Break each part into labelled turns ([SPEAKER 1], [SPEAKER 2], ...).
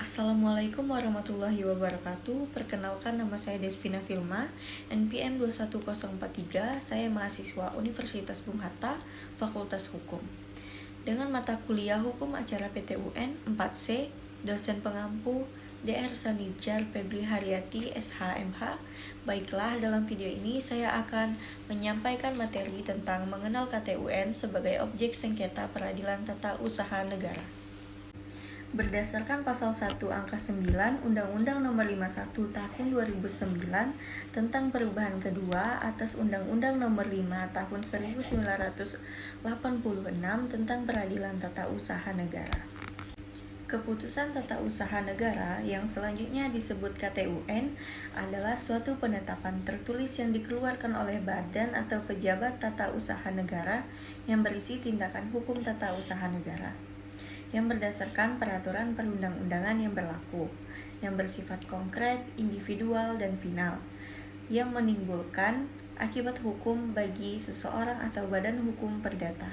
[SPEAKER 1] Assalamualaikum warahmatullahi wabarakatuh. Perkenalkan, nama saya Desvina Filma, NPM 21043. Saya mahasiswa Universitas Bung Hatta, Fakultas Hukum. Dengan mata kuliah Hukum Acara PTUN 4C, dosen pengampu Dr. Sanidjar Febri Haryati, SHMH. Baiklah, dalam video ini saya akan menyampaikan materi tentang mengenal KTUN sebagai objek sengketa peradilan tata usaha negara. Berdasarkan pasal 1 angka 9 Undang-Undang Nomor 51 Tahun 2009 tentang perubahan kedua atas Undang-Undang Nomor 5 Tahun 1986 tentang peradilan tata usaha negara. Keputusan tata usaha negara yang selanjutnya disebut KTUN adalah suatu penetapan tertulis yang dikeluarkan oleh badan atau pejabat tata usaha negara yang berisi tindakan hukum tata usaha negara, yang berdasarkan peraturan perundang-undangan yang berlaku, yang bersifat konkret, individual, dan final, yang menimbulkan akibat hukum bagi seseorang atau badan hukum perdata.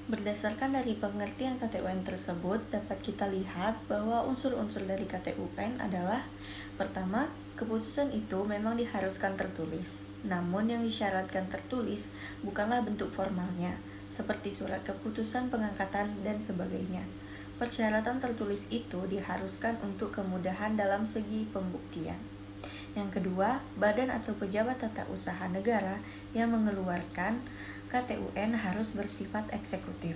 [SPEAKER 1] Berdasarkan dari pengertian KTUN tersebut, dapat kita lihat bahwa unsur-unsur dari KTUN adalah: pertama, keputusan itu memang diharuskan tertulis, namun yang disyaratkan tertulis bukanlah bentuk formalnya, seperti surat keputusan pengangkatan dan sebagainya. Persyaratan tertulis itu diharuskan untuk kemudahan dalam segi pembuktian. Yang kedua, badan atau pejabat tata usaha negara yang mengeluarkan KTUN harus bersifat eksekutif.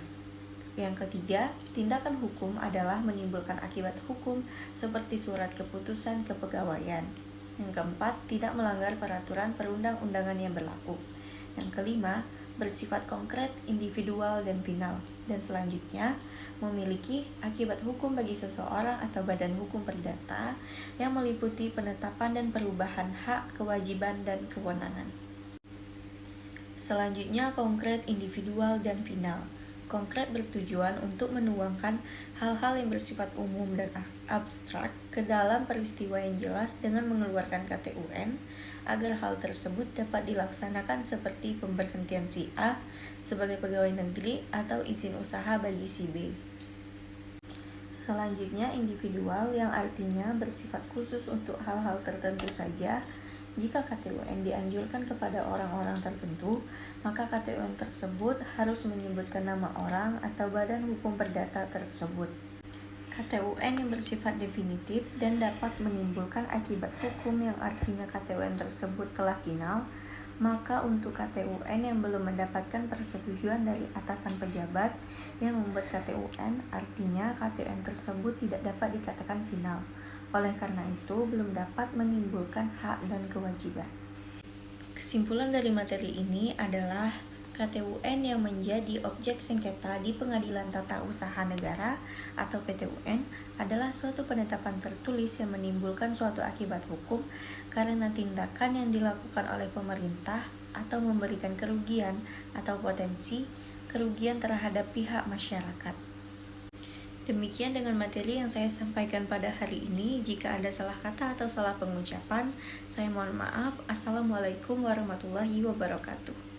[SPEAKER 1] Yang ketiga, tindakan hukum adalah menimbulkan akibat hukum seperti surat keputusan kepegawaian. Yang keempat, tidak melanggar peraturan perundang-undangan yang berlaku. Yang kelima, bersifat konkret, individual, dan final. Dan selanjutnya, memiliki akibat hukum bagi seseorang atau badan hukum perdata yang meliputi penetapan dan perubahan hak, kewajiban, dan kewenangan. Selanjutnya, konkret, individual, dan final. Konkret bertujuan untuk menuangkan hal-hal yang bersifat umum dan abstrak ke dalam peristiwa yang jelas dengan mengeluarkan KTUN agar hal tersebut dapat dilaksanakan seperti pemberhentian si A sebagai pegawai negeri atau izin usaha bagi si B. Selanjutnya, individual yang artinya bersifat khusus untuk hal-hal tertentu saja. Jika KTUN dianjurkan kepada orang-orang tertentu, maka KTUN tersebut harus menyebutkan nama orang atau badan hukum perdata tersebut. KTUN yang bersifat definitif dan dapat menimbulkan akibat hukum yang artinya KTUN tersebut telah final, maka untuk KTUN yang belum mendapatkan persetujuan dari atasan pejabat yang membuat KTUN, artinya KTUN tersebut tidak dapat dikatakan final. Oleh karena itu, belum dapat menimbulkan hak dan kewajiban. Kesimpulan dari materi ini adalah KTUN yang menjadi objek sengketa di Pengadilan Tata Usaha Negara atau PTUN adalah suatu penetapan tertulis yang menimbulkan suatu akibat hukum karena tindakan yang dilakukan oleh pemerintah atau memberikan kerugian atau potensi kerugian terhadap pihak masyarakat. Demikian dengan materi yang saya sampaikan pada hari ini. Jika ada salah kata atau salah pengucapan, saya mohon maaf. Assalamualaikum warahmatullahi wabarakatuh.